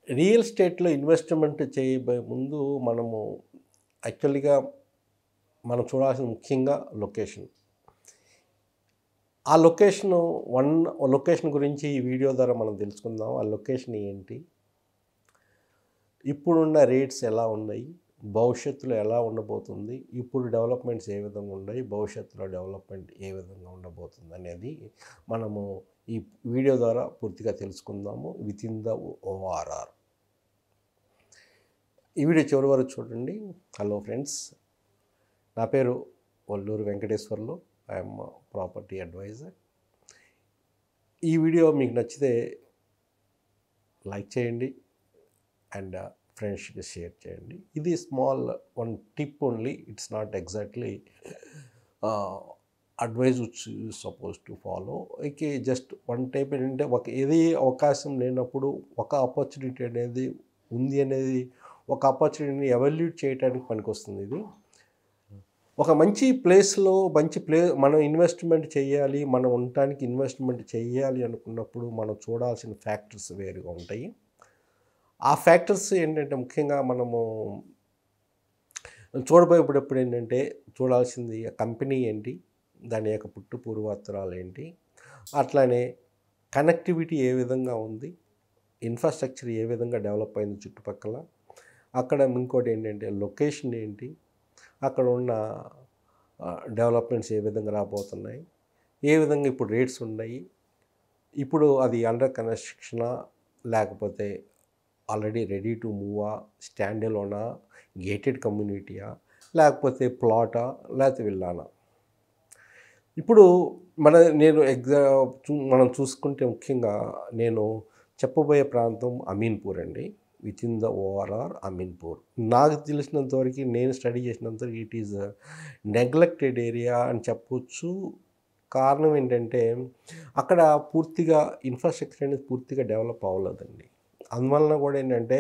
Real ఎస్టేట్‌లో investment చేయబోయే ముందు మనము యాక్చువల్‌గా మనం చూడాల్సింది ముఖ్యంగా లొకేషన్. ఆ లొకేషన్ గురించి ఈ వీడియో ద్వారా మనం తెలుసుకుందాం. ఆ లొకేషన్ ఏంటి? ఇప్పుడున్న రేట్స్ ఎలా ఉన్నాయి? భవిష్యత్తులో ఎలా ఉండబోతుంది? ఇప్పుడు డెవలప్‌మెంట్స్ ఏ విధంగా ఉన్నాయి? భవిష్యత్తులో డెవలప్‌మెంట్ ఏ విధంగా ఉండబోతుంది అనేది మనము ఈ వీడియో ద్వారా పూర్తిగా తెలుసుకుందాము. Within the ORR. ఈ వీడియో చివరి వరకు చూడండి. హలో ఫ్రెండ్స్, నా పేరు Valluru Venkateswarlu. I am property adviser. ఈ వీడియో మీకు నచ్చితే లైక్ చేయండి అండ్ ఫ్రెండ్స్కి షేర్ చేయండి. ఇది small one tip only. It's not exactly advice which you suppose to follow. Okay, just one type ఏంటంటే ఏది అవకాశం లేనప్పుడు ఒక ఆపర్చునిటీ అనేది ఉంది అనేది ఒక ఆపర్చునిటీని ఎవాల్యూట్ చేయడానికి పనికొస్తుంది ఇది. ఒక మంచి ప్లేస్లో మనం ఇన్వెస్ట్మెంట్ చేయాలి, మనం ఉండటానికి ఇన్వెస్ట్మెంట్ చేయాలి అనుకున్నప్పుడు మనం చూడాల్సిన ఫ్యాక్టర్స్ వేరుగా ఉంటాయి. ఆ ఫ్యాక్టర్స్ ఏంటంటే ముఖ్యంగా మనము చూడబోయేటప్పుడు ఏంటంటే చూడాల్సింది కంపెనీ ఏంటి, దాని యొక్క పుట్టు పూర్వోత్తరాలు ఏంటి, అట్లానే కనెక్టివిటీ ఏ విధంగా ఉంది, ఇన్ఫ్రాస్ట్రక్చర్ ఏ విధంగా డెవలప్ అయింది చుట్టుపక్కల, అక్కడ ఇంకోటి ఏంటంటే లొకేషన్ ఏంటి, అక్కడ ఉన్న డెవలప్మెంట్స్ ఏ విధంగా రాబోతున్నాయి, ఏ విధంగా ఇప్పుడు రేట్స్ ఉన్నాయి, ఇప్పుడు అది అండర్ కన్స్ట్రక్షనా లేకపోతే ఆల్రెడీ రెడీ టు మూవా, స్టాండ్ ఎలోనా, గేటెడ్ కమ్యూనిటీయా, లేకపోతే ప్లాటా, లేకపోతే విల్లానా. ఇప్పుడు మనం చూసుకుంటే ముఖ్యంగా నేను చెప్పబోయే ప్రాంతం అమీన్పూర్ అండి. Within the ORR Ameenpur. నాకు తెలిసినంతవరకు, నేను స్టడీ చేసినంతవరకు ఇట్ ఈజ్ నెగ్లెక్టెడ్ ఏరియా అని చెప్పొచ్చు. కారణం ఏంటంటే అక్కడ పూర్తిగా ఇన్ఫ్రాస్ట్రక్చర్ అనేది పూర్తిగా డెవలప్ అవ్వలేదండి. అందువలన కూడా ఏంటంటే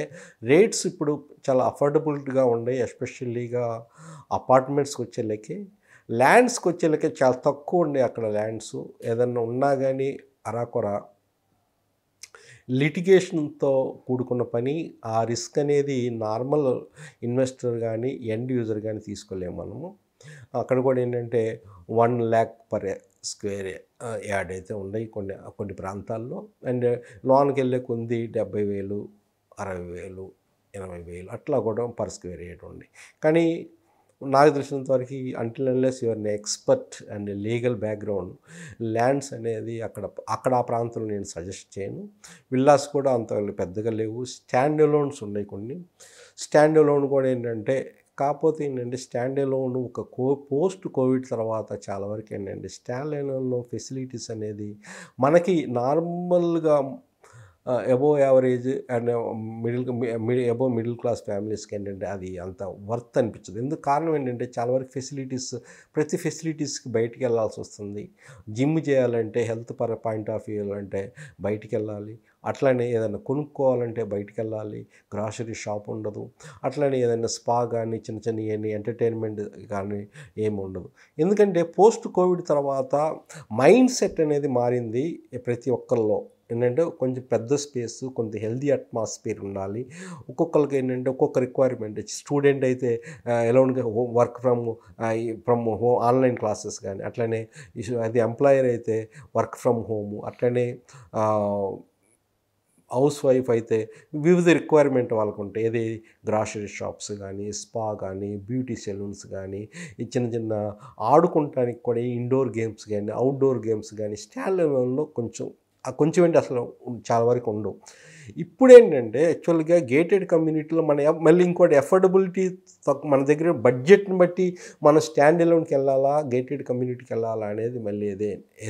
రేట్స్ ఇప్పుడు చాలా అఫోర్డబుల్గా ఉన్నాయి. ఎస్పెషల్లీగా అపార్ట్మెంట్స్కి వచ్చేళ్ళకి, ల్యాండ్స్కి వచ్చేళ్ళకి చాలా తక్కువ ఉండే అక్కడ ల్యాండ్స్. ఏదన్నా ఉన్నా కానీ అరాకొర లిటిగేషన్తో కూడుకున్న పని. ఆ రిస్క్ అనేది నార్మల్ ఇన్వెస్టర్ కానీ ఎండ్ యూజర్ కానీ తీసుకోలేము మనము. అక్కడ కూడా ఏంటంటే 1 lakh పర్ స్క్వేర్ యార్డ్ అయితే ఉన్నాయి కొన్ని ప్రాంతాల్లో. అండ్ లోనికి వెళ్ళే కొంది 70,000, 60,000, 80,000 అట్లా కూడా పర్ స్క్వేర్ యార్డ్ ఉంది. కానీ నాకు తెలిసినంతవరకు until unless your expert and legal background, lands అనేది అక్కడ ఆ ప్రాంతంలో నేను సజెస్ట్ చేయను. విల్లాస్ కూడా అంత పెద్దగా లేవు. స్టాండ్ అలోన్స్ ఉన్నాయి కొన్ని. స్టాండ్ అలోన్ కూడా ఏంటంటే, కాకపోతే ఏంటంటే స్టాండ్ అలోన్ పోస్ట్ కోవిడ్ తర్వాత చాలా వరకు ఏంటంటే స్టాండ్ అలోన్లో ఫెసిలిటీస్ అనేది మనకి నార్మల్గా above average and above middle class ఫ్యామిలీస్కి ఏంటంటే అది అంత వర్త్ అనిపించదు. ఎందుకు కారణం ఏంటంటే చాలా వరకు ప్రతి ఫెసిలిటీస్కి బయటికి వెళ్ళాల్సి వస్తుంది. జిమ్ చేయాలంటే, హెల్త్ పాయింట్ ఆఫ్ వ్యూ అంటే బయటికి వెళ్ళాలి. అట్లనే ఏదైనా కొనుక్కోవాలంటే బయటికి వెళ్ళాలి. గ్రాసరీ షాప్ ఉండదు. అట్లనే ఏదైనా స్పా కానీ చిన్న ఎంటర్టైన్మెంట్ కానీ ఏమి ఉండదు. ఎందుకంటే పోస్ట్ కోవిడ్ తర్వాత మైండ్ సెట్ అనేది మారింది ప్రతి ఒక్కరిలో. ఏంటంటే కొంచెం పెద్ద స్పేస్, కొంత హెల్దీ అట్మాస్ఫియర్ ఉండాలి. ఒక్కొక్కరికి ఏంటంటే ఒక్కొక్క రిక్వైర్మెంట్. స్టూడెంట్ అయితే ఎలోన్గా work from home online classes కానీ, అట్లనే అది ఎంప్లాయర్ అయితే వర్క్ ఫ్రమ్ హోము, అట్లనే హౌస్ వైఫ్ అయితే వివిధ రిక్వైర్మెంట్ వాళ్ళకు ఉంటాయి. ఏది గ్రాసరీ షాప్స్ కానీ, స్పా కానీ, బ్యూటీ సెలూన్స్ కానీ, ఈ చిన్న ఆడుకుంటానికి కూడా ఇండోర్ గేమ్స్ కానీ, అవుట్డోర్ గేమ్స్ కానీ స్టాండ్ అలోన్లో కొంచెం ఏంటి అసలు చాలా వరకు ఉండవు. ఇప్పుడేంటంటే యాక్చువల్గా గేటెడ్ కమ్యూనిటీలో మళ్ళీ ఇంకోటి ఎఫోర్డబిలిటీ మన దగ్గర బడ్జెట్ని బట్టి మనం స్టాండ్ అలోన్కి వెళ్ళాలా, గేటెడ్ కమ్యూనిటీకి వెళ్ళాలా అనేది మళ్ళీ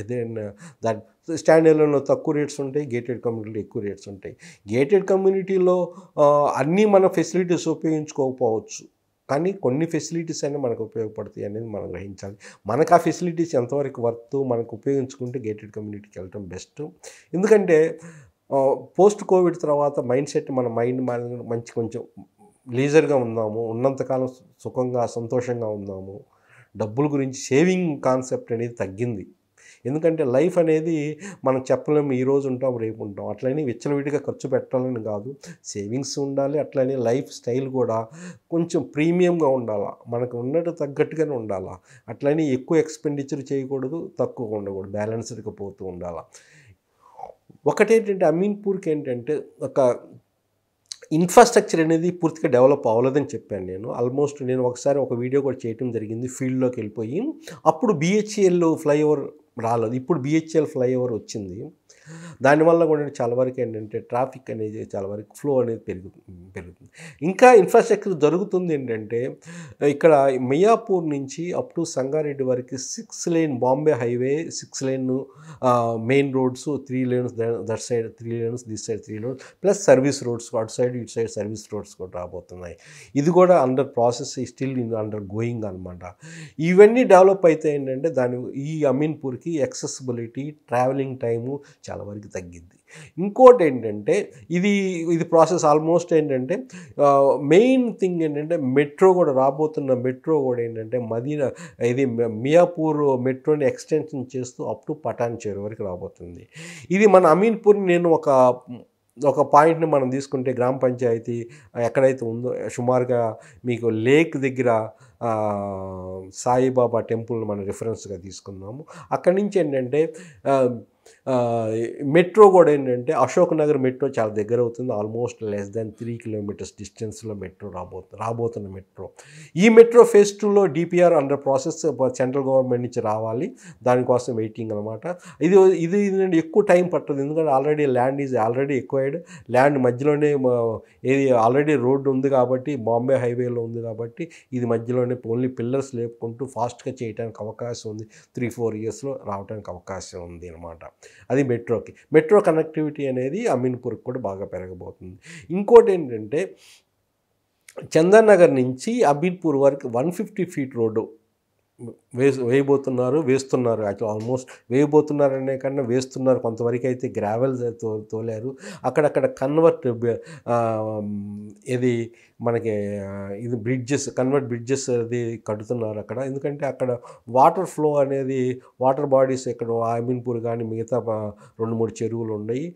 ఏదైనా దాని స్టాండ్ అలోన్లో తక్కువ రేట్స్ ఉంటాయి, గేటెడ్ కమ్యూనిటీలో ఎక్కువ రేట్స్ ఉంటాయి. గేటెడ్ కమ్యూనిటీలో అన్నీ మన ఫెసిలిటీస్ ఉపయోగించుకోకపోవచ్చు, కానీ కొన్ని ఫెసిలిటీస్ అయినా మనకు ఉపయోగపడతాయి అనేది మనం గ్రహించాలి. మనకు ఆ ఫెసిలిటీస్ ఎంతవరకు మనకు ఉపయోగించుకుంటే గేటెడ్ కమ్యూనిటీకి వెళ్ళటం బెస్ట్. ఎందుకంటే పోస్ట్ కోవిడ్ తర్వాత మన మైండ్ కొంచెం లీజర్గా ఉన్నాము, ఉన్నంతకాలం సుఖంగా సంతోషంగా ఉన్నాము. డబ్బుల గురించి సేవింగ్ కాన్సెప్ట్ అనేది తగ్గింది. ఎందుకంటే లైఫ్ అనేది మనం చెప్పలేము, ఈరోజు ఉంటాం రేపు ఉంటాం. అట్లని విచ్చలవిడిగా ఖర్చు పెట్టాలని కాదు, సేవింగ్స్ ఉండాలి. అట్లనే లైఫ్ స్టైల్ కూడా కొంచెం ప్రీమియంగా ఉండాలా, మనకు ఉన్నట్టు తగ్గట్టుగానే ఉండాలా. అట్లని ఎక్కువ ఎక్స్పెండిచర్ చేయకూడదు, తక్కువగా ఉండకూడదు, బ్యాలెన్స్డ్గా పోతూ ఉండాలా. ఒకటేంటంటే అమీన్పూర్కి ఏంటంటే ఒక ఇన్ఫ్రాస్ట్రక్చర్ అనేది పూర్తిగా డెవలప్ అవ్వలేదని చెప్పాను నేను. ఆల్మోస్ట్ నేను ఒకసారి ఒక వీడియో కూడా చేయటం జరిగింది, ఫీల్డ్లోకి వెళ్ళిపోయి. అప్పుడు BHEL ఫ్లైఓవర్ రాలేదు, ఇప్పుడు BHEL ఫ్లైఓవర్ వచ్చింది. దానివల్ల కూడా చాలా వరకు ఏంటంటే ట్రాఫిక్ అనేది చాలా వరకు ఫ్లో అనేది పెరుగుతుంది. ఇంకా ఇన్ఫ్రాస్ట్రక్చర్ జరుగుతుంది ఏంటంటే, ఇక్కడ మియాపూర్ నుంచి అప్ టు సంగారెడ్డి వరకు 6 lane Bombay highway, 6 lane main roads, 3 lanes that side, 3 lanes this side, 3 lanes plus service roads, అటు సైడ్ ఇటు సైడ్ సర్వీస్ రోడ్స్ కూడా రాబోతున్నాయి. ఇది కూడా under process, still under going అనమాట. ఇవన్నీ డెవలప్ అయితే ఏంటంటే ఈ అమీన్పూర్కి యాక్సెసిబిలిటీ, ట్రావెలింగ్ టైము చాలా వరకు తగ్గిద్ది. ఇంకోటి ఏంటంటే ఇది ప్రాసెస్ ఆల్మోస్ట్ ఏంటంటే మెయిన్ థింగ్ ఏంటంటే మెట్రో కూడా రాబోతున్న మెట్రో కూడా ఏంటంటే ఇది మియాపూర్ మెట్రోని ఎక్స్టెన్షన్ చేస్తూ అప్ టు పటాన్ చెరు వరకు రాబోతుంది. ఇది మన అమీన్పూర్ని నేను ఒక పాయింట్ని మనం తీసుకుంటే, గ్రామ పంచాయతీ ఎక్కడైతే ఉందో సుమారుగా మీకు లేక్ దగ్గర సాయిబాబా టెంపుల్ని మనం రిఫరెన్స్గా తీసుకున్నాము. అక్కడి నుంచి ఏంటంటే మెట్రో కూడా ఏంటంటే అశోక్ నగర్ మెట్రో చాలా దగ్గర అవుతుంది. ఆల్మోస్ట్ లెస్ దాన్ 3 కిలోమీటర్స్ డిస్టెన్స్లో మెట్రో రాబోతున్న మెట్రో. ఈ మెట్రో ఫేజ్ 2లో DPR under process, central government నుంచి రావాలి, దానికోసం వెయిటింగ్ అనమాట. ఇది ఎక్కువ టైం పట్టదు, ఎందుకంటే already land is already acquired. Land మధ్యలోనే ఆల్రెడీ రోడ్డు ఉంది కాబట్టి, బాంబే హైవేలో ఉంది కాబట్టి, ఇది మధ్యలోనే ఓన్లీ పిల్లర్స్ లేపుకుంటూ ఫాస్ట్గా చేయడానికి అవకాశం ఉంది. 3-4 ఇయర్స్లో రావడానికి అవకాశం ఉంది అనమాట. అది మెట్రో కనెక్టివిటీ అనేది అమీన్పూర్కి కూడా బాగా పెరగబోతుంది. ఇంకోటి ఏంటంటే చందన్ నగర్ నుంచి అమీన్పూర్ వరకు 150 ఫీట్ రోడ్డు వేస్తున్నారు. యాక్చువల్ ఆల్మోస్ట్ వేయబోతున్నారనే కన్నా వేస్తున్నారు. కొంతవరకు అయితే గ్రావెల్ తోలారు. అక్కడక్కడ ఇది మనకి కన్వర్ట్ బ్రిడ్జెస్ అది కడుతున్నారు అక్కడ. ఎందుకంటే అక్కడ వాటర్ ఫ్లో అనేది, వాటర్ బాడీస్ ఇక్కడ అమీన్పూర్ కానీ మిగతా 2-3 చెరువులు ఉన్నాయి.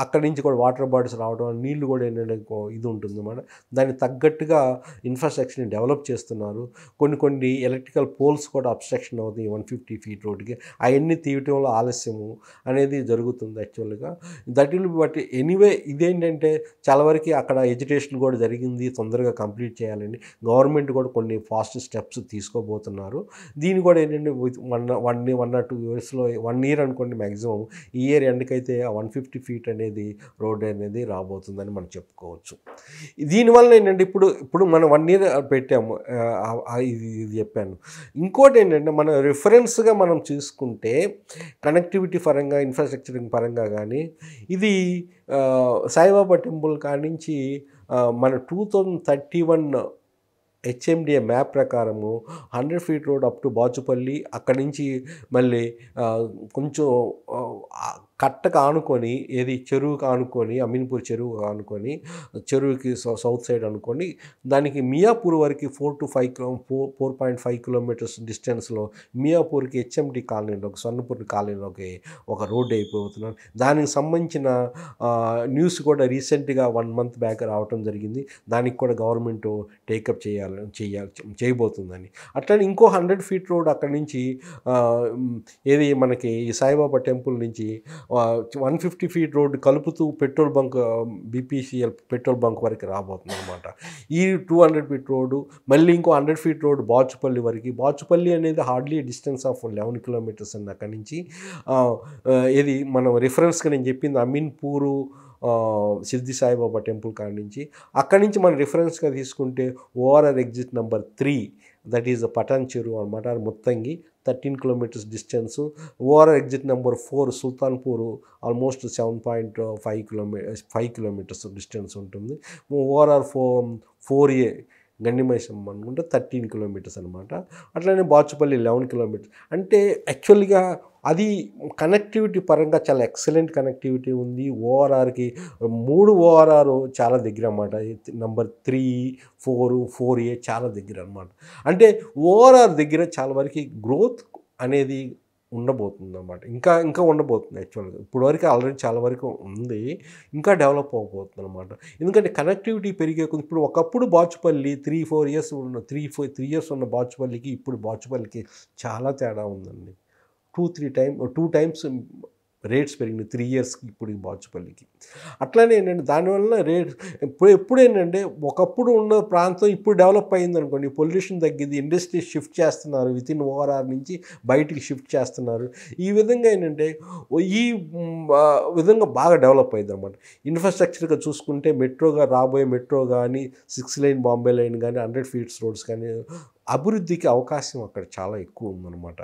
అక్కడి నుంచి కూడా వాటర్ బాడీస్ రావడం, నీళ్లు కూడా ఏంటంటే ఇది ఉంటుంది అన్నమాట. దానికి తగ్గట్టుగా ఇన్ఫ్రాస్ట్రక్చర్ని డెవలప్ చేస్తున్నారు. కొన్ని ఎలక్ట్రికల్ పోల్స్ కూడా అబ్స్ట్రక్షన్ అవుతుంది 150 ఫీట్ రోడ్కి. అవన్నీ తీయటంలో ఆలస్యము అనేది జరుగుతుంది యాక్చువల్గా. దట్ విల్ బట్ ఎనీవే, ఇదేంటంటే చాలా వరకు అక్కడ ఎడ్యుకేషన్ కూడా జరిగింది, తొందరగా కంప్లీట్ చేయాలని గవర్నమెంట్ కూడా కొన్ని ఫాస్ట్ స్టెప్స్ తీసుకోబోతున్నారు. దీన్ని కూడా ఏంటంటే 1 or 2 ఇయర్స్లో, 1 year అనుకోండి మ్యాక్సిమం, ఈ ఇయర్ ఎండ్కైతే 150 ఫీట్ అనేది రోడ్ అనేది రాబోతుందని మనం చెప్పుకోవచ్చు. దీనివల్ల ఏంటంటే ఇప్పుడు మనం 1 year పెట్టాము, ఇది చెప్పాను. ఇంకోటి ఏంటంటే మన రిఫరెన్స్గా మనం చూసుకుంటే కనెక్టివిటీ పరంగా, ఇన్ఫ్రాస్ట్రక్చరింగ్ పరంగా కానీ, ఇది సాయిబాబా టెంపుల్ కానించి మన 2031 HMDA మ్యాప్ ప్రకారము 100 feet road up to Bachupally, అక్కడి నుంచి మళ్ళీ కొంచెం కట్టకు ఆనుకొని, చెరువుకి ఆనుకొని, అమీన్పూర్ చెరువు ఆనుకొని, చెరువుకి సౌత్ సైడ్ అనుకొని, దానికి మియాపూర్ వరకు 4.5 కిలోమీటర్స్ డిస్టెన్స్లో మియాపూర్కి HMD కాలనీలోకి, స్వర్ణపూర్ కాలనీలోకి ఒక రోడ్డు అయిపోతున్నాను. దానికి సంబంధించిన న్యూస్ కూడా రీసెంట్గా 1 month బ్యాక్ రావటం జరిగింది. దానికి కూడా గవర్నమెంట్ టేకప్ చేయబోతుందని. అట్లనే ఇంకో 100 ఫీట్ రోడ్ అక్కడి నుంచి మనకి ఈ సాయిబాబా టెంపుల్ నుంచి 150 ఫీట్ రోడ్డు కలుపుతూ petrol bunk, BPCL petrol bunk వరకు రాబోతుంది అనమాట. ఈ 200 ఫీట్ రోడ్డు, మళ్ళీ ఇంకో 100 ఫీట్ రోడ్డు బాచుపల్లి వరకు. బాచుపల్లి అనేది హార్డ్లీ డిస్టెన్స్ ఆఫ్ 11 కిలోమీటర్స్ అండి అక్కడి నుంచి. మనం రిఫరెన్స్గా నేను చెప్పింది అమీన్పూరు సిద్ధి సాయిబాబా టెంపుల్ కాడి నుంచి. అక్కడి నుంచి మనం రిఫరెన్స్గా తీసుకుంటే ORR exit number 3, that is Patancheru అనమాట, Muthangi 13 kilometres distance. ORR exit number 4 Sultanpur almost 5 kilometres distance ఉంటుంది. ORR 4A గండిమైసం అనుకుంటే 13 కిలోమీటర్స్ అనమాట. అట్లనే బాచుపల్లి 11 కిలోమీటర్స్. అంటే యాక్చువల్గా అది కనెక్టివిటీ పరంగా చాలా ఎక్సలెంట్ కనెక్టివిటీ ఉంది. ORRకి 3 ORR చాలా దగ్గర అన్నమాట. నెంబర్ 3, 4, 4A చాలా దగ్గర అనమాట. అంటే ORR దగ్గర చాలా వరకు గ్రోత్ అనేది ఉండబోతుందన్నమాట. ఇంకా ఇంకా ఉండబోతుంది యాక్చువల్‌గా. ఇప్పటి వరకు ఆల్రెడీ చాలా వరకు ఉంది. ఇంకా డెవలప్ అవ్వబోతుందన్నమాట. ఎందుకంటే కనెక్టివిటీ పెరిగే కొద్దీ ఇప్పుడు ఒకప్పుడు బాచుపల్లి 3 ఇయర్స్ ఉన్న 3 ఇయర్స్ ఉన్న బాచుపల్లికి ఇప్పుడు బాచుపల్లికి చాలా తేడా ఉందండి. 2 టైమ్స్ రేట్స్ పెరిగినాయి 3 ఇయర్స్‌కి ఇప్పుడు ఈ బాచుపల్లికి. అట్లానే ఏంటంటే దానివల్ల ఎప్పుడేంటంటే ఒకప్పుడు ఉన్న ప్రాంతం ఇప్పుడు డెవలప్ అయిందనుకోండి, పొల్యూషన్ తగ్గిద్ది, ఇండస్ట్రీ షిఫ్ట్ చేస్తున్నారు. వితిన్ ఓఆర్ఆర్ నుంచి బయటికి షిఫ్ట్ చేస్తున్నారు. ఈ విధంగా ఏంటంటే ఈ విధంగా బాగా డెవలప్ అయిందనమాట. ఇన్‌ఫ్రాస్ట్రక్చర్‌గా చూసుకుంటే రాబోయే మెట్రో గానీ, 6 లైన్ బాంబే లైన్ గానీ, 100 ఫీట్స్ రోడ్స్ కానీ అభివృద్ధికి అవకాశం అక్కడ చాలా ఎక్కువ ఉందన్నమాట.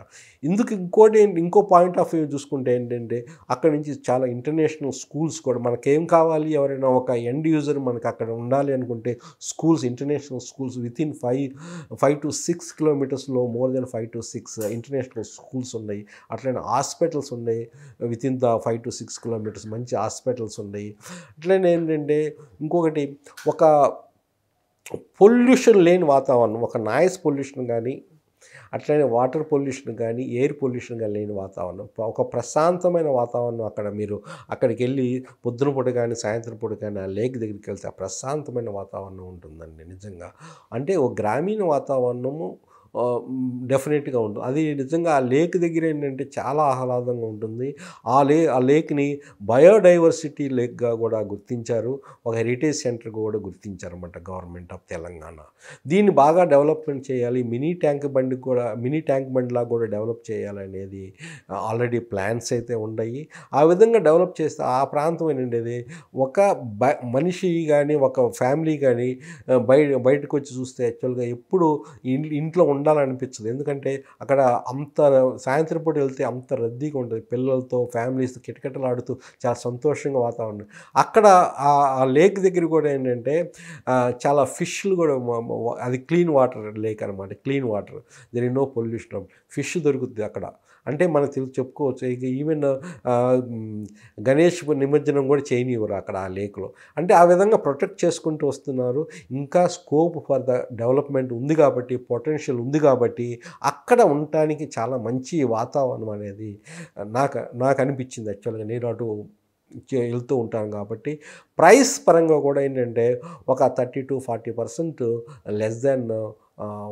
ఇంకో పాయింట్ ఆఫ్ వ్యూ చూసుకుంటే ఏంటంటే అక్కడి నుంచి చాలా ఇంటర్నేషనల్ స్కూల్స్ కూడా మనకేం కావాలి, ఎవరైనా ఒక ఎండ్ యూజర్ మనకు అక్కడ ఉండాలి అనుకుంటే ఇంటర్నేషనల్ స్కూల్స్ వితిన్ 5 to 6 కిలోమీటర్స్లో more than 5 to 6 international schools ఉన్నాయి. అట్లనే హాస్పిటల్స్ ఉన్నాయి వితిన్ ద 5 to 6 కిలోమీటర్స్ మంచి హాస్పిటల్స్ ఉన్నాయి. అట్లనే ఏంటంటే ఇంకొకటి ఒక పొల్యూషన్ లేని వాతావరణం, ఒక నాయిస్ పొల్యూషన్ కానీ, అట్లనే వాటర్ పొల్యూషన్ కానీ, ఎయిర్ పొల్యూషన్ కానీ లేని వాతావరణం, ఒక ప్రశాంతమైన వాతావరణం మీరు అక్కడికి వెళ్ళి పొద్దున పూట కానీ సాయంత్రం పూట కానీ ఆ లేక్ దగ్గరికి వెళ్తే ఆ ప్రశాంతమైన వాతావరణం ఉంటుందండి నిజంగా. అంటే ఒక గ్రామీణ వాతావరణము డెఫినెట్గా ఉంటుంది. అది నిజంగా ఆ లేక్ దగ్గర ఏంటంటే చాలా ఆహ్లాదంగా ఉంటుంది. ఆ లేక్ని బయోడైవర్సిటీ లేక్గా కూడా గుర్తించారు. ఒక హెరిటేజ్ సెంటర్గా కూడా గుర్తించారన్నమాట గవర్నమెంట్ ఆఫ్ తెలంగాణ. దీన్ని బాగా డెవలప్మెంట్ చేయాలి. మినీ ట్యాంక్ బండ్లాగా కూడా డెవలప్ చేయాలనేది ఆల్రెడీ ప్లాన్స్ అయితే ఉన్నాయి. ఆ విధంగా డెవలప్ చేస్తే ఆ ప్రాంతం ఏంటంటే ఒక మనిషి కానీ, ఒక ఫ్యామిలీ కానీ బయటకు వచ్చి చూస్తే యాక్చువల్గా ఎప్పుడు ఇంట్లో ఉండాలనిపించదు. ఎందుకంటే అక్కడ సాయంత్రం పూట వెళ్తే అంత రద్దీగా ఉంటుంది. పిల్లలతో ఫ్యామిలీస్తో కిటకిటలాడుతూ చాలా సంతోషంగా వాతావరణం. అక్కడ ఆ లేక్ దగ్గర కూడా ఏంటంటే చాలా ఫిష్లు కూడా అది క్లీన్ వాటర్ లేక్ అనమాట. Clean water, there is no pollution. Fish దొరుకుతుంది అక్కడ. అంటే మనం చెప్పుకోవచ్చు ఇక ఈవెన్ గణేష్ నిమజ్జనం కూడా చేయనివ్వరు అక్కడ ఆ లేక్లో. అంటే ఆ విధంగా ప్రొటెక్ట్ చేసుకుంటూ వస్తున్నారు. ఇంకా స్కోప్ ఫర్ ద డెవలప్మెంట్ ఉంది కాబట్టి, పొటెన్షియల్ ఉంది కాబట్టి అక్కడ ఉండటానికి చాలా మంచి వాతావరణం అనేది నాకు అనిపించింది. యాక్చువల్గా నేను అటు వెళ్తూ ఉంటాను కాబట్టి ప్రైస్ పరంగా కూడా ఏంటంటే ఒక 30 to 40% లెస్ దాన్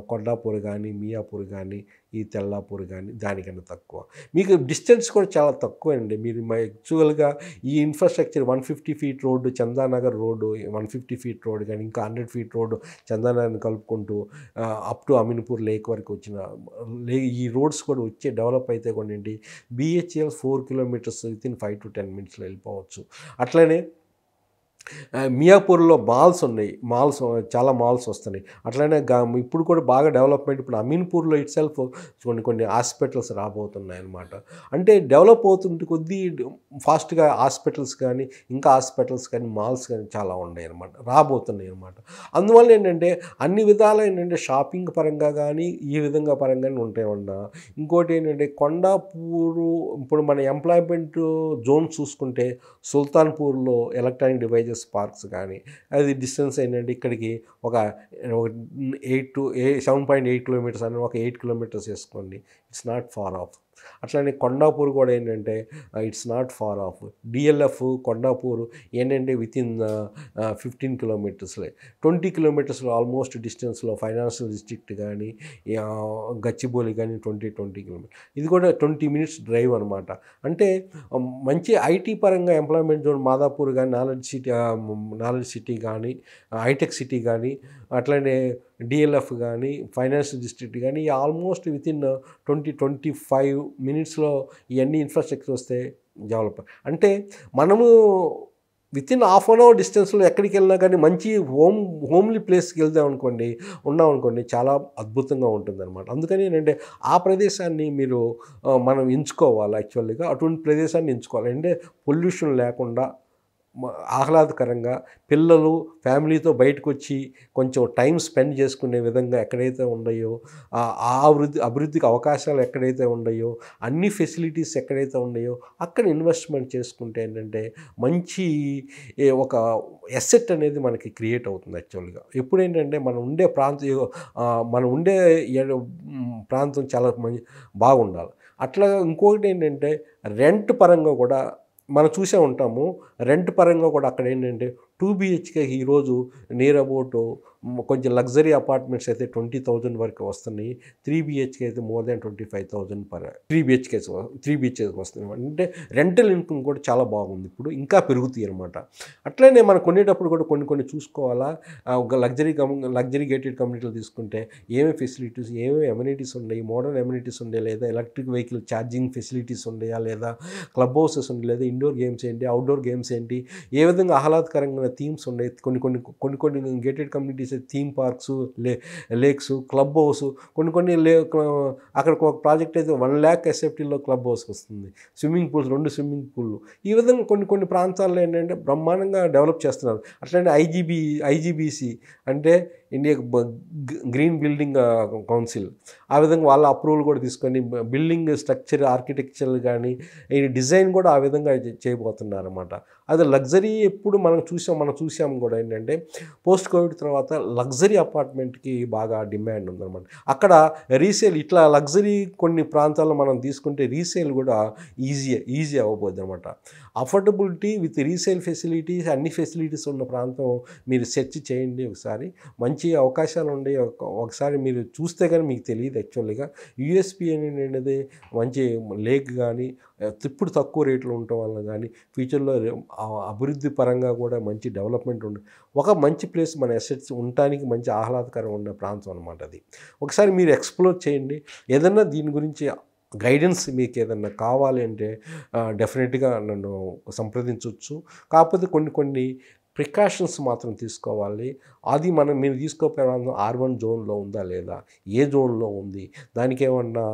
కొండాపూర్ కానీ, మియాపూర్ కానీ, ఈ తెల్లాపూర్ కానీ దానికన్నా తక్కువ. మీకు డిస్టెన్స్ కూడా చాలా తక్కువేనండి. మీరు యాక్చువల్గా ఈ infrastructure 150 feet road, Chandanagar road 150 feet road కానీ, ఇంకా 100 ఫీట్ రోడ్డు చందానగర్ని కలుపుకుంటూ అప్ టు అమీన్పూర్ లేక్ వరకు వచ్చిన ఈ రోడ్స్ కూడా డెవలప్ అయితే కూడా BHEL 4 కిలోమీటర్స్ వితిన్ 5 to 10 మినిట్స్లో వెళ్ళిపోవచ్చు. అట్లనే మియాపూర్లో ఉన్నాయి. చాలా మాల్స్ వస్తున్నాయి. అట్లనే ఇప్పుడు కూడా బాగా డెవలప్మెంట్ ఇప్పుడు అమీన్పూర్లో ఇట్సెల్ఫ్ కొన్ని హాస్పిటల్స్ రాబోతున్నాయి అన్నమాట. అంటే డెవలప్ అవుతుంటే కొద్దీ ఫాస్ట్గా హాస్పిటల్స్ కానీ, ఇంకా హాస్పిటల్స్ కానీ, మాల్స్ కానీ చాలా ఉన్నాయి అన్నమాట, రాబోతున్నాయి అన్నమాట. అందువల్ల ఏంటంటే అన్ని విధాలు ఏంటంటే షాపింగ్ పరంగా కానీ, ఈ విధంగా పరంగానే ఉంటాయన్నా. ఇంకోటి ఏంటంటే కొండాపూరు ఇప్పుడు మన ఎంప్లాయ్మెంట్ జోన్ చూసుకుంటే సుల్తాన్పూర్లో ఎలక్ట్రానిక్ డివైజెస్ పార్క్స్ కానీ, అది డిస్టెన్స్ ఏంటంటే ఇక్కడికి ఒక 7.8 కిలోమీటర్స్ అని ఒక 8 కిలోమీటర్స్ వేసుకోండి. It's not far off. అట్లనే కొండాపూర్ కూడా ఏంటంటే it's not far off. DLF Kondapur ఏంటంటే వితిన్ 15 కిలోమీటర్స్లే, 20 కిలోమీటర్స్లో ఆల్మోస్ట్ డిస్టెన్స్లో ఫైనాన్షియల్ డిస్ట్రిక్ట్ కానీ, గచ్చిబౌలి కానీ 20 కిలోమీటర్స్. ఇది కూడా 20 మినిట్స్ డ్రైవ్ అనమాట. అంటే మంచి ఐటీ పరంగా ఎంప్లాయ్మెంట్ జోన్ మాదాపూర్ కానీ, నాలెడ్జ్ సిటీ కానీ, హైటెక్ సిటీ కానీ, అట్లనే DLF కానీ, ఫైనాన్షియల్ డిస్ట్రిక్ట్ కానీ ఆల్మోస్ట్ వితిన్ 20-25 మినిట్స్లో ఇవన్నీ ఇన్ఫ్రాస్ట్రక్చర్ వస్తే డెవలప్. అంటే మనము వితిన్ హాఫ్ అన్ అవర్ డిస్టెన్స్లో ఎక్కడికి వెళ్ళినా కానీ మంచి హోమ్లీ ప్లేస్కి ఉన్నాం అనుకోండి చాలా అద్భుతంగా ఉంటుందన్నమాట. అందుకని ఏంటంటే ఆ ప్రదేశాన్ని మనం ఎంచుకోవాలి. యాక్చువల్గా అటువంటి ప్రదేశాన్ని ఎంచుకోవాలి. అంటే పొల్యూషన్ లేకుండా ఆహ్లాదకరంగా పిల్లలు ఫ్యామిలీతో బయటకు వచ్చి కొంచెం టైం స్పెండ్ చేసుకునే విధంగా ఎక్కడైతే ఉన్నాయో, అభివృద్ధికి అవకాశాలు ఎక్కడైతే ఉన్నాయో, అన్ని ఫెసిలిటీస్ ఎక్కడైతే ఉన్నాయో అక్కడ ఇన్వెస్ట్మెంట్ చేసుకుంటే ఏంటంటే మంచి ఒక ఎసెట్ అనేది మనకి క్రియేట్ అవుతుంది. యాక్చువల్గా ఎప్పుడేంటంటే మనం ఉండే ప్రాంతం చాలా బాగుండాలి. అట్లా ఇంకొకటి ఏంటంటే రెంట్ పరంగా కూడా మనం చూసే ఉంటాము. రెంట్ పరంగా కూడా అక్కడ ఏంటంటే 2 బీహెచ్కేకి ఈరోజు నియర్ అబౌట్ కొంచెం లగ్జరీ అపార్ట్మెంట్స్ అయితే 20,000 వరకు వస్తున్నాయి. 3 బీహెచ్కే అయితే మోర్ దాన్ 25,000 పర్ 3 బీహెచ్కేకి వస్తున్నాయి. అంటే రెంటల్ ఇన్కమ్ కూడా చాలా బాగుంది. ఇప్పుడు ఇంకా పెరుగుతాయి అనమాట. అట్లనే మనం కొనేటప్పుడు కూడా కొన్ని చూసుకోవాలా. ఒక లగ్జరీ గేటెడ్ కమ్యూనిటీలు తీసుకుంటే ఏమేమి ఫెసిలిటీస్, ఏమేమి అమ్యూనిటీస్ ఉన్నాయి, మోడర్న్ అమ్యూనిటీస్ ఉన్నాయి, లేదా ఎలక్ట్రిక్ వెహికల్ ఛార్జింగ్ ఫెసిలిటీస్ ఉన్నాయా, లేదా క్లబ్ హౌసెస్ ఉన్నాయి, లేదా ఇండోర్ గేమ్స్ ఏంటి, అవుట్డోర్ గేమ్స్ ఏంటి, ఏ విధంగా ఆహ్లాదకరంగా థీమ్స్ ఉన్నాయి. కొన్ని gated communities theme parks, lakes, club house, కొన్ని అక్కడ ఒక ప్రాజెక్ట్ అయితే 1 lakh ఎస్ఎఫ్టీలో క్లబ్ హౌస్ వస్తుంది. స్విమ్మింగ్ పూల్స్, 2 స్విమ్మింగ్ పూల్లు. ఈ విధంగా కొన్ని ప్రాంతాల్లో ఏంటంటే బ్రహ్మాండంగా డెవలప్ చేస్తున్నారు. అట్లనే ఐజీబీసీ అంటే ఇండియా గ్రీన్ బిల్డింగ్ కౌన్సిల్, ఆ విధంగా వాళ్ళ అప్రూవల్ కూడా తీసుకొని బిల్డింగ్ స్ట్రక్చర్, ఆర్కిటెక్చర్ కానీ ఈ డిజైన్ కూడా ఆ విధంగా చేయబోతున్నారు అన్నమాట. అది లగ్జరీ ఎప్పుడు మనం చూసాం కూడా ఏంటంటే పోస్ట్ కోవిడ్ తర్వాత లగ్జరీ అపార్ట్మెంట్కి బాగా డిమాండ్ ఉందన్నమాట. అక్కడ రీసేల్ ఇట్లా లగ్జరీ కొన్ని ప్రాంతాల్లో మనం తీసుకుంటే రీసేల్ కూడా ఈజీ అవ్వబోద్ది అనమాట. అఫోర్డబిలిటీ విత్ రీసేల్ ఫెసిలిటీస్, అన్ని ఫెసిలిటీస్ ఉన్న ప్రాంతం మీరు సెర్చ్ చేయండి. ఒకసారి మంచి అవకాశాలు ఉండే ఒకసారి మీరు చూస్తే కానీ మీకు తెలియదు. యాక్చువల్గా యూఎస్పీ అనేది మంచి లేక్ కానీ ఇప్పుడు తక్కువ రేట్లో ఉండటం వల్ల కానీ ఫ్యూచర్లో అభివృద్ధి పరంగా కూడా మంచి డెవలప్మెంట్ ఉంది. ఒక మంచి ప్లేస్ మన అసెట్స్ ఉండటానికి మంచి ఆహ్లాదకరం ఉన్న ప్రాంతం అనమాట అది. ఒకసారి మీరు ఎక్స్ప్లోర్ చేయండి. ఏదన్నా దీని గురించి గైడెన్స్ మీకు ఏదన్నా కావాలి అంటే డెఫినెట్గా నన్ను సంప్రదించవచ్చు. కాకపోతే కొన్ని ప్రికాషన్స్ మాత్రం తీసుకోవాలి. అది మీరు తీసుకోపోయే R1 జోన్లో ఉందా లేదా, ఏ జోన్లో ఉంది, దానికి ఏమన్నా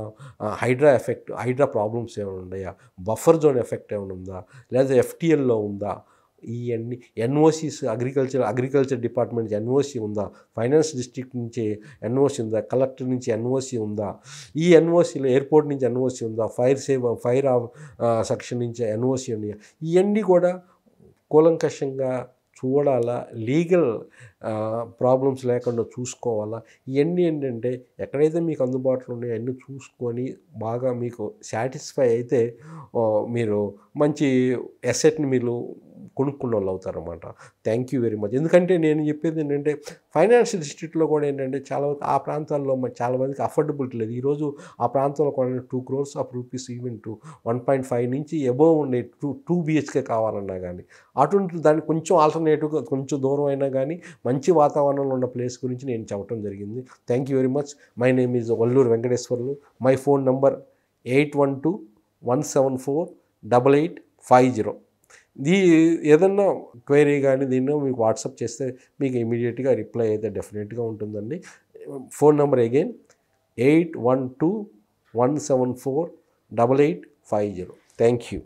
హైడ్రా ప్రాబ్లమ్స్ ఏమైనా ఉన్నాయా, బఫర్ జోన్ ఎఫెక్ట్ ఏమైనా ఉందా, లేదా FTLలో ఉందా, ఇవన్నీ ఎన్ఓసీస్, అగ్రికల్చర్ డిపార్ట్మెంట్ ఎన్ఓసి ఉందా, ఫైనాన్స్ డిస్ట్రిక్ట్ నుంచి ఎన్ఓసి ఉందా, కలెక్టర్ నుంచి ఎన్ఓసి ఉందా, ఈ ఎన్ఓసీలో ఎయిర్పోర్ట్ నుంచి ఎన్ఓసి ఉందా, ఫైర్ సెక్షన్ నుంచి ఎన్ఓసి ఉన్నాయా, ఇవన్నీ కూడా కూలంకషంగా చూడాలా. లీగల్ ప్రాబ్లమ్స్ లేకుండా చూసుకోవాలా. ఇవన్నీ ఏంటంటే ఎక్కడైతే మీకు అందుబాటులో ఉన్నాయో అన్నీ చూసుకొని బాగా మీకు సాటిస్ఫై అయితే మీరు మంచి అసెట్ని మీరు కొనుక్కున్న వాళ్ళు అవుతారన్నమాట. Thank you very much. ఎందుకంటే నేను చెప్పేది ఏంటంటే ఫైనాన్షియల్ డిస్ట్రిక్ట్లో కూడా ఏంటంటే ఆ ప్రాంతాల్లో చాలా మందికి అఫోర్డబిలిటీ లేదు. ఈరోజు ఆ ప్రాంతంలో కొనే 2 crores of rupees, even to 1.5 నుంచి ఎబోవ్ ఉండే 2 BHK కావాలన్నా కానీ అటువంటి దానికి కొంచెం ఆల్టర్నేటివ్గా కొంచెం దూరం అయినా కానీ మంచి వాతావరణంలో ఉన్న ప్లేస్ గురించి నేను చెప్పడం జరిగింది. Thank you very much. My name is Valluru Venkateswarlu. My phone number 8121748850. ఏదన్నా క్వైరీ కానీ దీన్ని మీకు వాట్సాప్ చేస్తే మీకు ఇమీడియట్గా రిప్లై అయితే డెఫినెట్గా ఉంటుందండి. Phone number again 8121748850. Thank you.